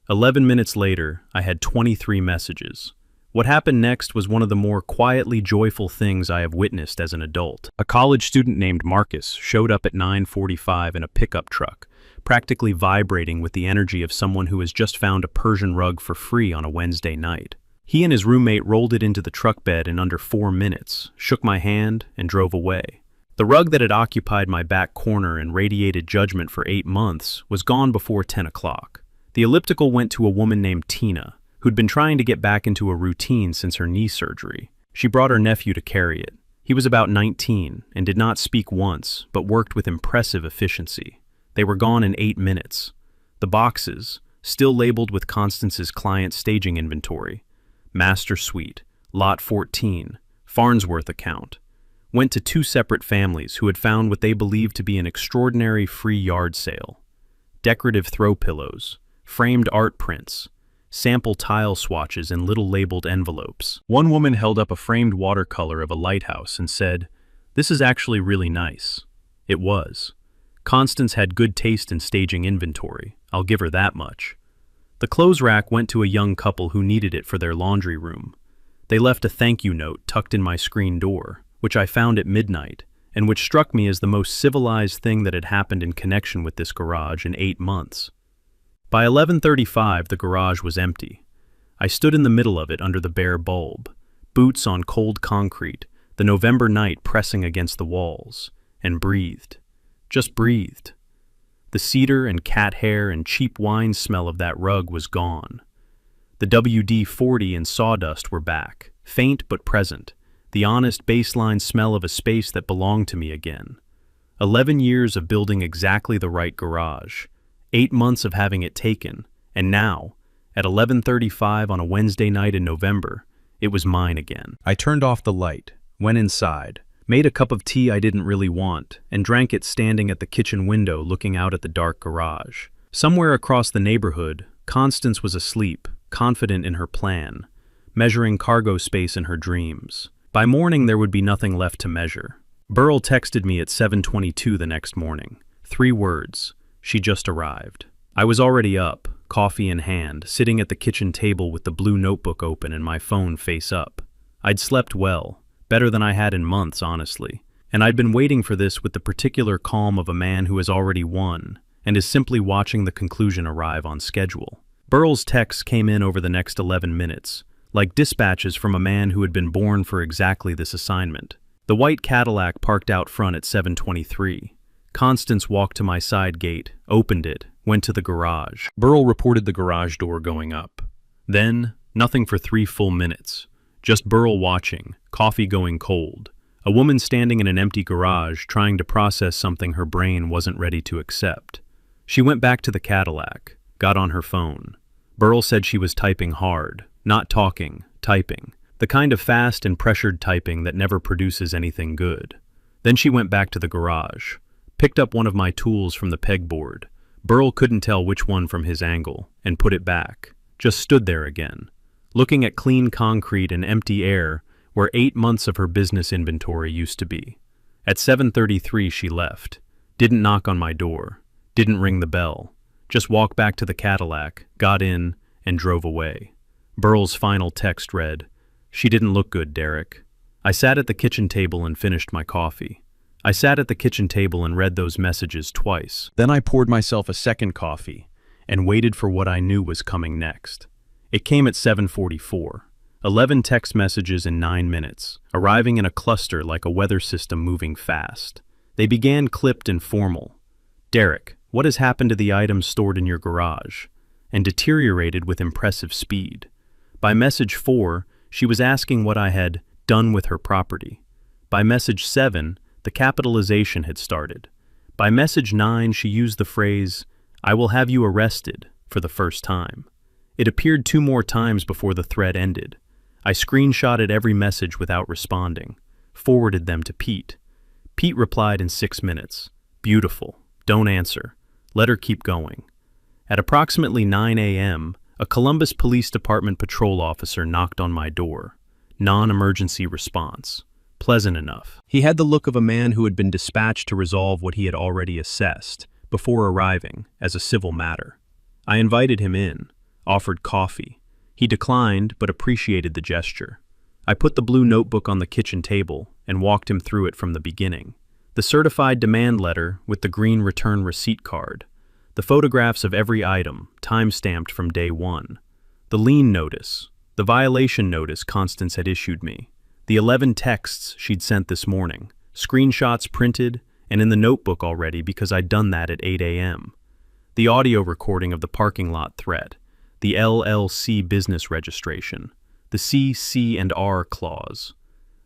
11 minutes later, I had 23 messages. What happened next was one of the more quietly joyful things I have witnessed as an adult. A college student named Marcus showed up at 9:45 in a pickup truck, practically vibrating with the energy of someone who has just found a Persian rug for free on a Wednesday night. He and his roommate rolled it into the truck bed in under 4 minutes, shook my hand, and drove away. The rug that had occupied my back corner and radiated judgment for 8 months was gone before 10 o'clock. The elliptical went to a woman named Tina, who'd been trying to get back into a routine since her knee surgery. She brought her nephew to carry it. He was about 19 and did not speak once, but worked with impressive efficiency. They were gone in 8 minutes. The boxes, still labeled with Constance's client staging inventory, Master Suite, Lot 14, Farnsworth account, went to 2 separate families who had found what they believed to be an extraordinary free yard sale. Decorative throw pillows, framed art prints, sample tile swatches in little labeled envelopes. One woman held up a framed watercolor of a lighthouse and said, "This is actually really nice." It was. Constance had good taste in staging inventory, I'll give her that much. The clothes rack went to a young couple who needed it for their laundry room. They left a thank you note tucked in my screen door, which I found at midnight, and which struck me as the most civilized thing that had happened in connection with this garage in 8 months. By 11:35, the garage was empty. I stood in the middle of it under the bare bulb, boots on cold concrete, the November night pressing against the walls, and breathed. Just breathed. The cedar and cat hair and cheap wine smell of that rug was gone. The WD-40 and sawdust were back, faint but present, the honest baseline smell of a space that belonged to me again. 11 years of building exactly the right garage, 8 months of having it taken, and now, at 11:35 on a Wednesday night in November, it was mine again. I turned off the light, went inside, made a cup of tea I didn't really want, and drank it standing at the kitchen window looking out at the dark garage. Somewhere across the neighborhood, Constance was asleep, confident in her plan, measuring cargo space in her dreams. By morning there would be nothing left to measure. Burl texted me at 7:22 the next morning. 3 words. She just arrived. I was already up, coffee in hand, sitting at the kitchen table with the blue notebook open and my phone face up. I'd slept well, better than I had in months, honestly, and I'd been waiting for this with the particular calm of a man who has already won and is simply watching the conclusion arrive on schedule. Burl's texts came in over the next 11 minutes, like dispatches from a man who had been born for exactly this assignment. The white Cadillac parked out front at 7:23. Constance walked to my side gate, opened it, went to the garage. Burl reported the garage door going up. Then, nothing for 3 full minutes. Just Burl watching, coffee going cold. A woman standing in an empty garage trying to process something her brain wasn't ready to accept. She went back to the Cadillac, got on her phone. Burl said she was typing hard, not talking, typing. The kind of fast and pressured typing that never produces anything good. Then she went back to the garage, picked up one of my tools from the pegboard. Burl couldn't tell which one from his angle, and put it back. Just stood there again, looking at clean concrete and empty air where 8 months of her business inventory used to be. At 7:33 she left, didn't knock on my door, didn't ring the bell, just walked back to the Cadillac, got in, and drove away. Burl's final text read, "She didn't look good, Derek." I sat at the kitchen table and finished my coffee. I sat at the kitchen table and read those messages twice. Then I poured myself a second coffee and waited for what I knew was coming next. It came at 7:44. 11 text messages in 9 minutes, arriving in a cluster like a weather system moving fast. They began clipped and formal. "Derek, what has happened to the items stored in your garage?" And deteriorated with impressive speed. By message 4, she was asking what I had done with her property. By message 7, the capitalization had started. By message 9, she used the phrase, "I will have you arrested," for the first time. It appeared 2 more times before the thread ended. I screenshotted every message without responding, forwarded them to Pete. Pete replied in 6 minutes. "Beautiful. Don't answer. Let her keep going." At approximately 9 a.m., a Columbus Police Department patrol officer knocked on my door. Non-emergency response. Pleasant enough. He had the look of a man who had been dispatched to resolve what he had already assessed, before arriving, as a civil matter. I invited him in, offered coffee. He declined, but appreciated the gesture. I put the blue notebook on the kitchen table and walked him through it from the beginning. The certified demand letter with the green return receipt card. The photographs of every item, time-stamped from day 1. The lien notice. The violation notice Constance had issued me. The 11 texts she'd sent this morning. Screenshots printed and in the notebook already because I'd done that at 8 a.m. The audio recording of the parking lot threat. the LLC business registration, the CC&R clause.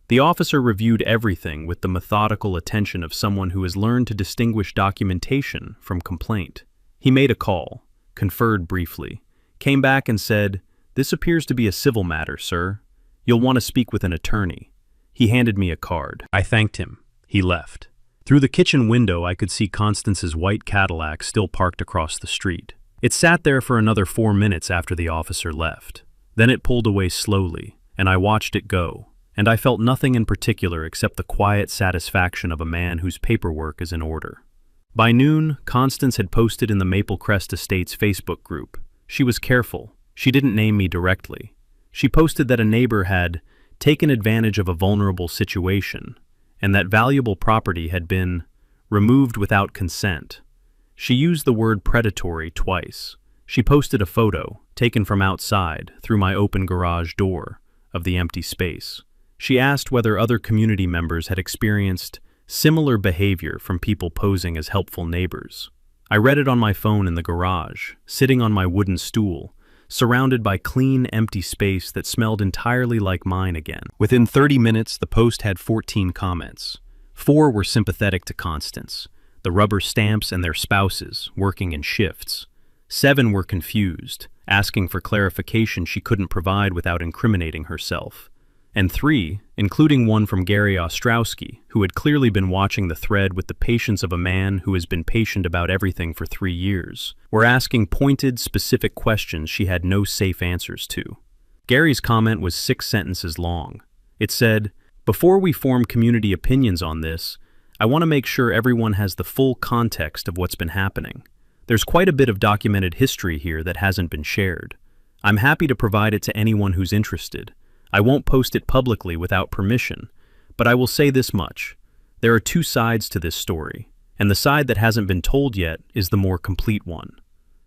The officer reviewed everything with the methodical attention of someone who has learned to distinguish documentation from complaint. He made a call, conferred briefly, came back and said, "This appears to be a civil matter, sir. You'll want to speak with an attorney." He handed me a card. I thanked him. He left. Through the kitchen window, I could see Constance's white Cadillac still parked across the street. It sat there for another 4 minutes after the officer left. Then it pulled away slowly, and I watched it go. And I felt nothing in particular except the quiet satisfaction of a man whose paperwork is in order. By noon, Constance had posted in the Maple Crest Estates Facebook group. She was careful. She didn't name me directly. She posted that a neighbor had taken advantage of a vulnerable situation, and that valuable property had been removed without consent. She used the word predatory twice. She posted a photo, taken from outside, through my open garage door, of the empty space. She asked whether other community members had experienced similar behavior from people posing as helpful neighbors. I read it on my phone in the garage, sitting on my wooden stool, surrounded by clean, empty space that smelled entirely like mine again. Within 30 minutes, the post had 14 comments. 4 were sympathetic to Constance, the rubber stamps and their spouses, working in shifts. 7 were confused, asking for clarification she couldn't provide without incriminating herself. And 3, including one from Gary Ostrowski, who had clearly been watching the thread with the patience of a man who has been patient about everything for 3 years, were asking pointed, specific questions she had no safe answers to. Gary's comment was 6 sentences long. It said, "Before we form community opinions on this, I want to make sure everyone has the full context of what's been happening. There's quite a bit of documented history here that hasn't been shared. I'm happy to provide it to anyone who's interested. I won't post it publicly without permission, but I will say this much. There are 2 sides to this story, and the side that hasn't been told yet is the more complete one."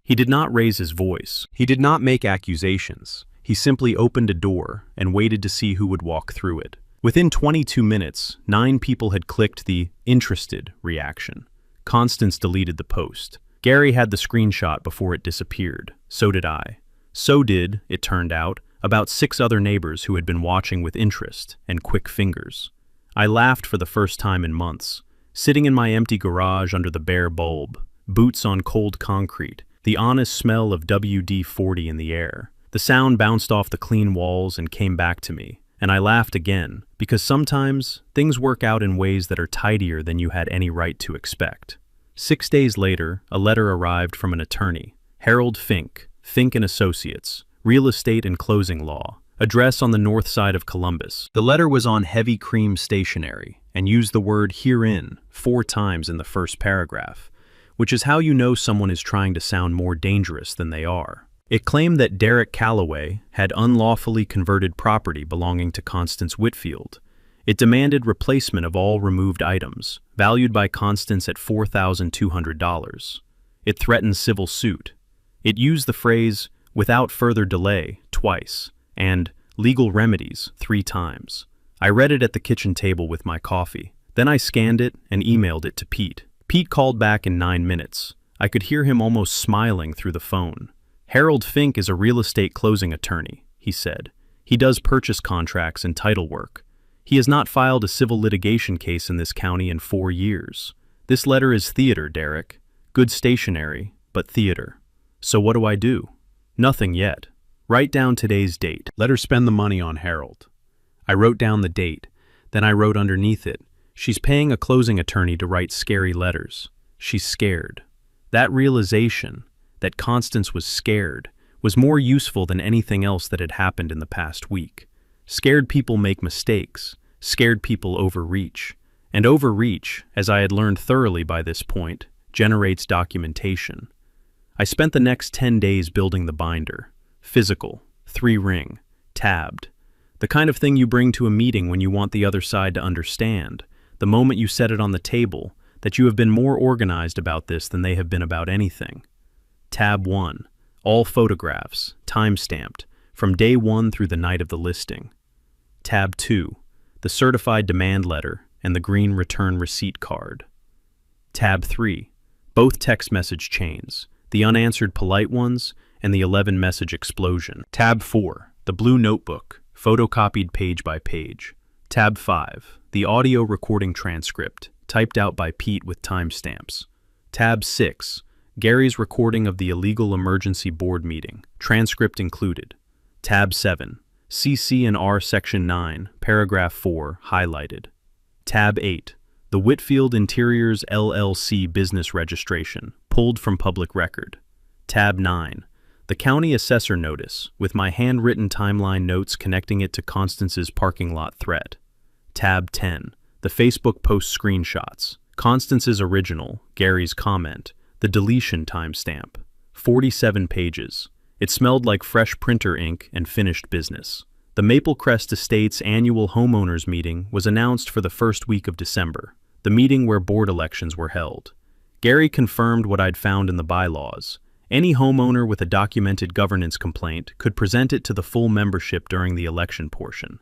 He did not raise his voice. He did not make accusations. He simply opened a door and waited to see who would walk through it. Within 22 minutes, 9 people had clicked the "interested" reaction. Constance deleted the post. Gary had the screenshot before it disappeared. So did I. So did, it turned out, about 6 other neighbors who had been watching with interest and quick fingers. I laughed for the first time in months, sitting in my empty garage under the bare bulb, boots on cold concrete, the honest smell of WD-40 in the air. The sound bounced off the clean walls and came back to me, and I laughed again, because sometimes things work out in ways that are tidier than you had any right to expect. 6 days later, a letter arrived from an attorney, Harold Fink, Fink & Associates, Real Estate and Closing Law, address on the north side of Columbus. The letter was on heavy cream stationery and used the word "herein" 4 times in the first paragraph, which is how you know someone is trying to sound more dangerous than they are. It claimed that Derek Calloway had unlawfully converted property belonging to Constance Whitfield. It demanded replacement of all removed items, valued by Constance at $4,200. It threatened civil suit. It used the phrase "without further delay" twice, and "legal remedies" 3 times. I read it at the kitchen table with my coffee. Then I scanned it and emailed it to Pete. Pete called back in 9 minutes. I could hear him almost smiling through the phone. "Harold Fink is a real estate closing attorney," he said. "He does purchase contracts and title work. He has not filed a civil litigation case in this county in 4 years. This letter is theater, Derek. Good stationery, but theater. So what do I do? Nothing yet. Write down today's date. Let her spend the money on Harold." I wrote down the date. Then I wrote underneath it, "She's paying a closing attorney to write scary letters. She's scared." That realization, that Constance was scared, was more useful than anything else that had happened in the past week. Scared people make mistakes. Scared people overreach. And overreach, as I had learned thoroughly by this point, generates documentation. I spent the next 10 days building the binder. Physical, 3-ring, tabbed. The kind of thing you bring to a meeting when you want the other side to understand, the moment you set it on the table, that you have been more organized about this than they have been about anything. Tab 1, all photographs, time-stamped, from day 1 through the night of the listing. Tab 2, the certified demand letter and the green return receipt card. Tab 3, both text message chains, the unanswered polite ones and the 11-message explosion. Tab 4, the blue notebook, photocopied page by page. Tab 5, the audio recording transcript, typed out by Pete with timestamps. Tab 6, Gary's recording of the illegal emergency board meeting, transcript included. Tab 7, CC and R Section 9, Paragraph 4, highlighted. Tab 8, the Whitfield Interiors LLC business registration, pulled from public record. Tab 9, the county assessor notice, with my handwritten timeline notes connecting it to Constance's parking lot threat. Tab 10, the Facebook post screenshots, Constance's original, Gary's comment, the deletion timestamp. 47 pages. It smelled like fresh printer ink and finished business. The Maple Crest Estates annual homeowners meeting was announced for the first week of December, the meeting where board elections were held. Gary confirmed what I'd found in the bylaws. Any homeowner with a documented governance complaint could present it to the full membership during the election portion.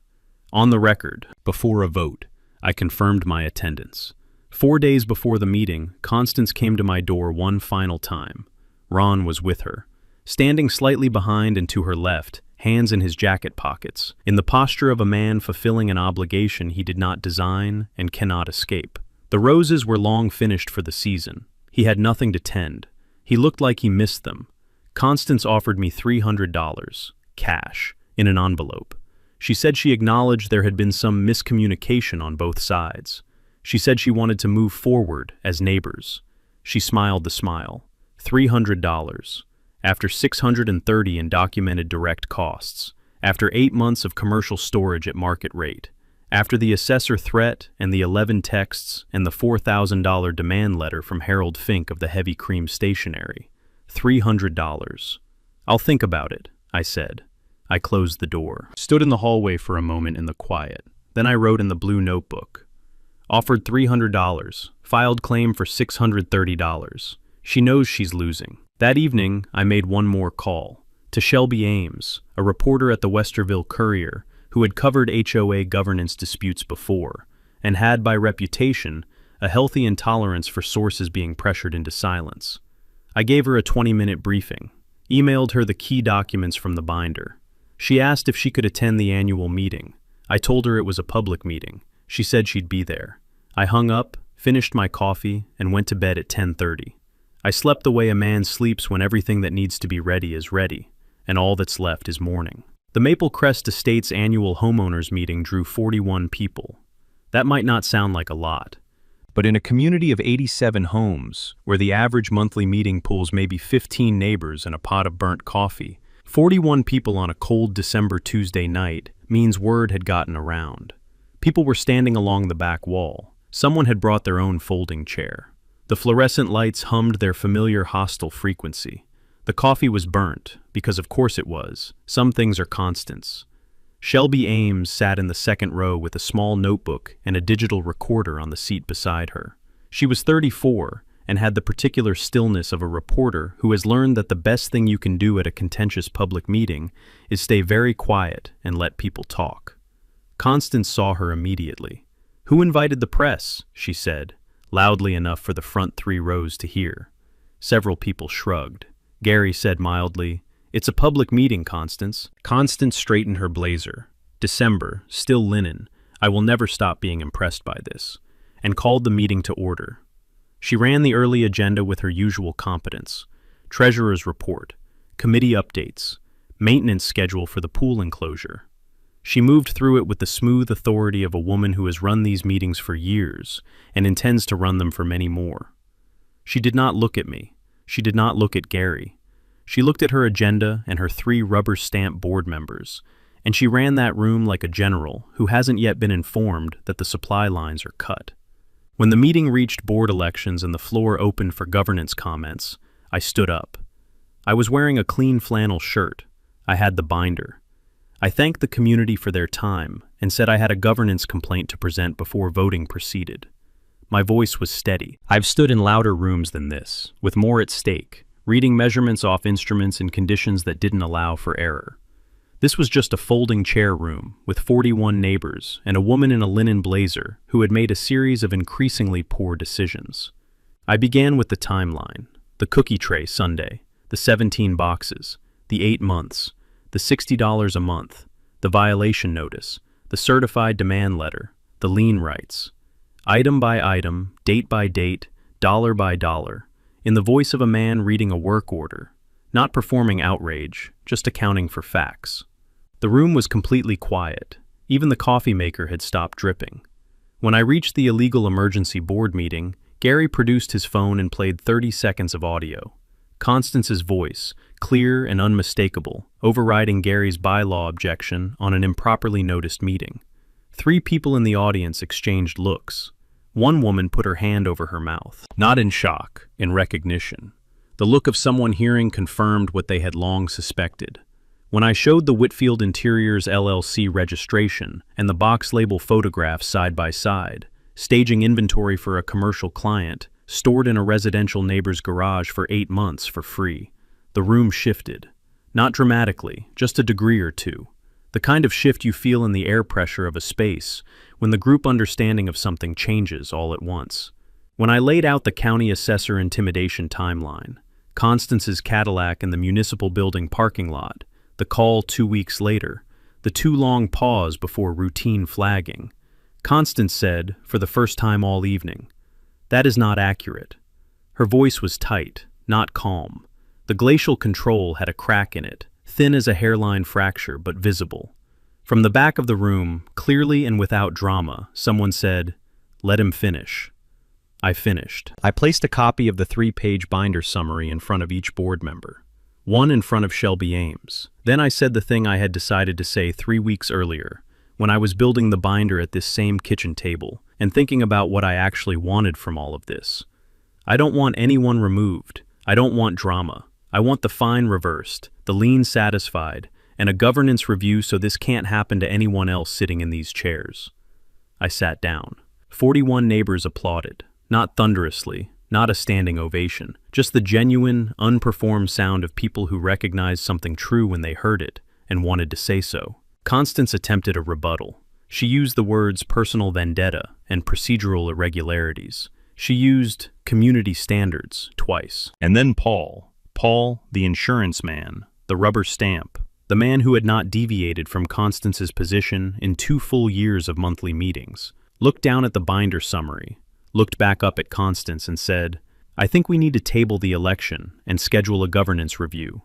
On the record, before a vote, I confirmed my attendance. 4 days before the meeting, Constance came to my door one final time. Ron was with her. Standing slightly behind and to her left, hands in his jacket pockets, in the posture of a man fulfilling an obligation he did not design and cannot escape. The roses were long finished for the season. He had nothing to tend. He looked like he missed them. Constance offered me $300, cash, in an envelope. She said she acknowledged there had been some miscommunication on both sides. She said she wanted to move forward as neighbors. She smiled the smile. $300. After $630 in documented direct costs. After 8 months of commercial storage at market rate. After the assessor threat and the 11 texts and the $4,000 demand letter from Harold Fink of the Heavy Cream Stationery. $300. I'll think about it, I said. I closed the door. Stood in the hallway for a moment in the quiet. Then I wrote in the blue notebook. Offered $300. Filed claim for $630. She knows she's losing. That evening, I made one more call. To Shelby Ames, a reporter at the Westerville Courier, who had covered HOA governance disputes before, and had, by reputation, a healthy intolerance for sources being pressured into silence. I gave her a 20-minute briefing, emailed her the key documents from the binder. She asked if she could attend the annual meeting. I told her it was a public meeting. She said she'd be there. I hung up, finished my coffee, and went to bed at 10:30. I slept the way a man sleeps when everything that needs to be ready is ready, and all that's left is morning. The Maple Crest Estates annual homeowners meeting drew 41 people. That might not sound like a lot, but in a community of 87 homes, where the average monthly meeting pulls maybe 15 neighbors and a pot of burnt coffee, 41 people on a cold December Tuesday night means word had gotten around. People were standing along the back wall. Someone had brought their own folding chair. The fluorescent lights hummed their familiar hostile frequency. The coffee was burnt, because of course it was. Some things are constants. Shelby Ames sat in the second row with a small notebook and a digital recorder on the seat beside her. She was 34 and had the particular stillness of a reporter who has learned that the best thing you can do at a contentious public meeting is stay very quiet and let people talk. Constance saw her immediately. "Who invited the press?" she said, loudly enough for the front 3 rows to hear. Several people shrugged. Gary said mildly, "It's a public meeting, Constance." Constance straightened her blazer. December, still linen. I will never stop being impressed by this. And called the meeting to order. She ran the early agenda with her usual competence. Treasurer's report, committee updates, maintenance schedule for the pool enclosure. She moved through it with the smooth authority of a woman who has run these meetings for years and intends to run them for many more. She did not look at me. She did not look at Gary. She looked at her agenda and her 3 rubber-stamp board members, and she ran that room like a general who hasn't yet been informed that the supply lines are cut. When the meeting reached board elections and the floor opened for governance comments, I stood up. I was wearing a clean flannel shirt. I had the binder. I thanked the community for their time and said I had a governance complaint to present before voting proceeded. My voice was steady. I've stood in louder rooms than this, with more at stake, reading measurements off instruments in conditions that didn't allow for error. This was just a folding chair room with 41 neighbors and a woman in a linen blazer who had made a series of increasingly poor decisions. I began with the timeline, the cookie tray Sunday, the 17 boxes, the 8 months, the $60 a month, the violation notice, the certified demand letter, the lien rights. Item by item, date by date, dollar by dollar, in the voice of a man reading a work order, not performing outrage, just accounting for facts. The room was completely quiet. Even the coffee maker had stopped dripping. When I reached the illegal emergency board meeting, Gary produced his phone and played 30 seconds of audio. Constance's voice, clear and unmistakable, overriding Gary's bylaw objection on an improperly noticed meeting. 3 people in the audience exchanged looks. One woman put her hand over her mouth, not in shock, in recognition. The look of someone hearing confirmed what they had long suspected. When I showed the Whitfield Interiors LLC registration and the box label photographs side by side, staging inventory for a commercial client, stored in a residential neighbor's garage for 8 months for free, the room shifted. Not dramatically, just a degree or two. The kind of shift you feel in the air pressure of a space when the group understanding of something changes all at once. When I laid out the county assessor intimidation timeline, Constance's Cadillac in the municipal building parking lot, the call 2 weeks later, the too long pause before routine flagging, Constance said, for the first time all evening, "That is not accurate." Her voice was tight, not calm. The glacial control had a crack in it, thin as a hairline fracture but visible. From the back of the room, clearly and without drama, someone said, "Let him finish." I finished. I placed a copy of the 3-page binder summary in front of each board member. One in front of Shelby Ames. Then I said the thing I had decided to say 3 weeks earlier, when I was building the binder at this same kitchen table and thinking about what I actually wanted from all of this. I don't want anyone removed. I don't want drama. I want the fine reversed, the lien satisfied, and a governance review so this can't happen to anyone else sitting in these chairs. I sat down. 41 neighbors applauded, not thunderously, not a standing ovation, just the genuine, unperformed sound of people who recognized something true when they heard it and wanted to say so. Constance attempted a rebuttal. She used the words personal vendetta and procedural irregularities. She used community standards twice. And then Paul, the insurance man, the rubber stamp, the man who had not deviated from Constance's position in 2 full years of monthly meetings, looked down at the binder summary, looked back up at Constance and said, "I think we need to table the election and schedule a governance review."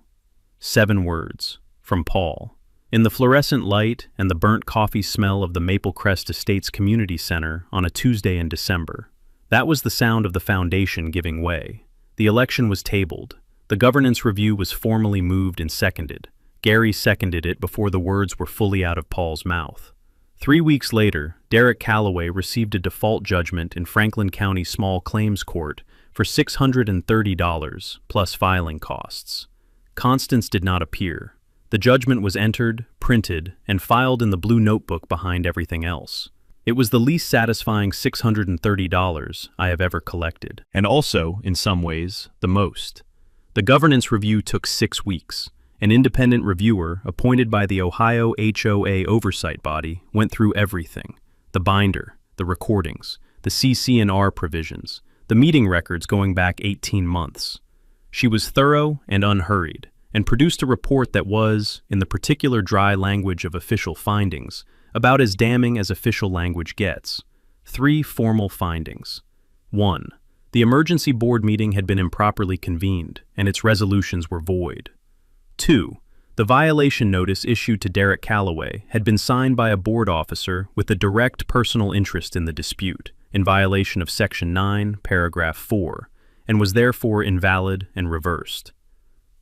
7 words, from Paul. In the fluorescent light and the burnt coffee smell of the Maple Crest Estates Community Center on a Tuesday in December, that was the sound of the foundation giving way. The election was tabled. The governance review was formally moved and seconded. Gary seconded it before the words were fully out of Paul's mouth. 3 weeks later, Derek Calloway received a default judgment in Franklin County Small Claims Court for $630 plus filing costs. Constance did not appear. The judgment was entered, printed, and filed in the blue notebook behind everything else. It was the least satisfying $630 I have ever collected, and also, in some ways, the most. The governance review took 6 weeks. An independent reviewer, appointed by the Ohio HOA oversight body, went through everything. The binder, the recordings, the CC&R provisions, the meeting records going back 18 months. She was thorough and unhurried, and produced a report that was, in the particular dry language of official findings, about as damning as official language gets. 3 formal findings. 1. The emergency board meeting had been improperly convened, and its resolutions were void. 2. The violation notice issued to Derek Calloway had been signed by a board officer with a direct personal interest in the dispute, in violation of Section 9, Paragraph 4, and was therefore invalid and reversed.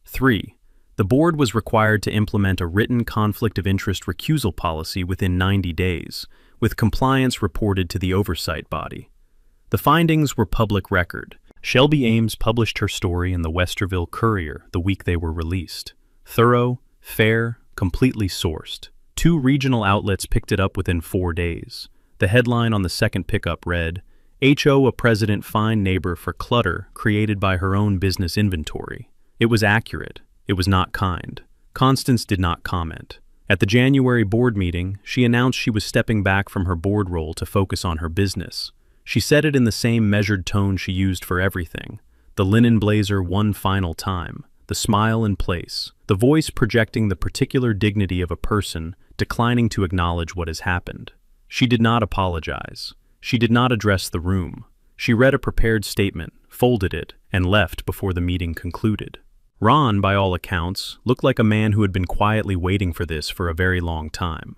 3. The board was required to implement a written conflict of interest recusal policy within 90 days, with compliance reported to the oversight body. The findings were public record. Shelby Ames published her story in the Westerville Courier the week they were released. Thorough, fair, completely sourced. 2 regional outlets picked it up within 4 days. The headline on the second pickup read, "HOA President fined neighbor for clutter created by her own business inventory." It was accurate. It was not kind. Constance did not comment. At the January board meeting, she announced she was stepping back from her board role to focus on her business. She said it in the same measured tone she used for everything. The linen blazer one final time. the smile in place, the voice projecting the particular dignity of a person declining to acknowledge what has happened. She did not apologize. She did not address the room. She read a prepared statement, folded it, and left before the meeting concluded. Ron, by all accounts, looked like a man who had been quietly waiting for this for a very long time.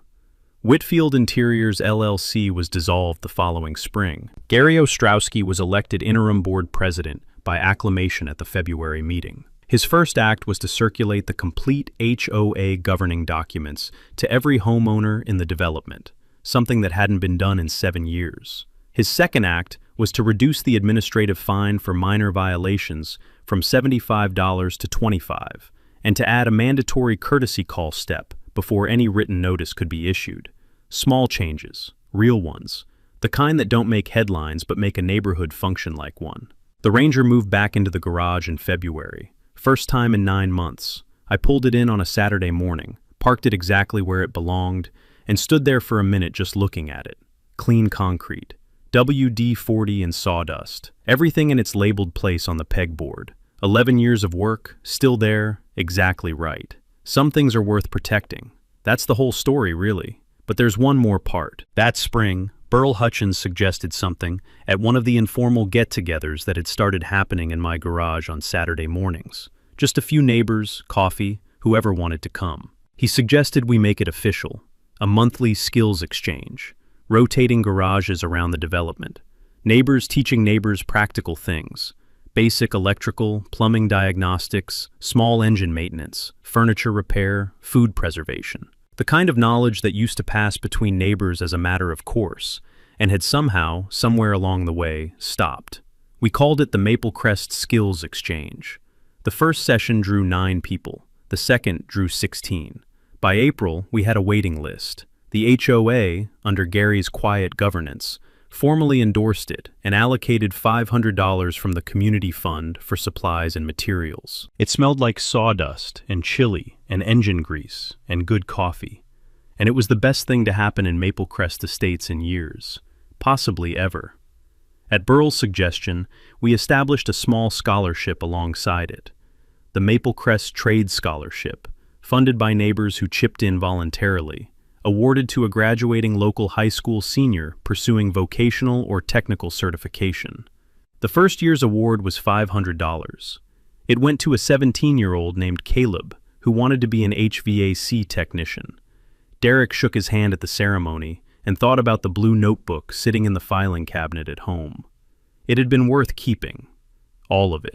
Whitfield Interiors LLC was dissolved the following spring. Gary Ostrowski was elected interim board president by acclamation at the February meeting. His first act was to circulate the complete HOA governing documents to every homeowner in the development, something that hadn't been done in 7 years. His second act was to reduce the administrative fine for minor violations from $75 to $25, and to add a mandatory courtesy call step before any written notice could be issued. Small changes, real ones, the kind that don't make headlines but make a neighborhood function like one. The Ranger moved back into the garage in February. First time in 9 months. I pulled it in on a Saturday morning, parked it exactly where it belonged, and stood there for a minute just looking at it. Clean concrete, WD-40 and sawdust, everything in its labeled place on the pegboard. 11 years of work, still there, exactly right. Some things are worth protecting. That's the whole story, really. But there's one more part. That spring, Burl Hutchins suggested something at one of the informal get-togethers that had started happening in my garage on Saturday mornings. Just a few neighbors, coffee, whoever wanted to come. He suggested we make it official, a monthly skills exchange, rotating garages around the development, neighbors teaching neighbors practical things, basic electrical, plumbing diagnostics, small engine maintenance, furniture repair, food preservation. The kind of knowledge that used to pass between neighbors as a matter of course, and had somehow, somewhere along the way, stopped. We called it the Maple Crest Skills Exchange. The first session drew 9 people. The second drew 16. By April, we had a waiting list. The HOA, under Gary's quiet governance, formally endorsed it and allocated $500 from the community fund for supplies and materials. It smelled like sawdust and chili and engine grease and good coffee. And it was the best thing to happen in Maple Crest Estates in years, possibly ever. At Burl's suggestion, we established a small scholarship alongside it, the Maple Crest Trade Scholarship, funded by neighbors who chipped in voluntarily, awarded to a graduating local high school senior pursuing vocational or technical certification. The first year's award was $500. It went to a 17-year-old named Caleb, who wanted to be an HVAC technician. Derek shook his hand at the ceremony and thought about the blue notebook sitting in the filing cabinet at home. It had been worth keeping, all of it.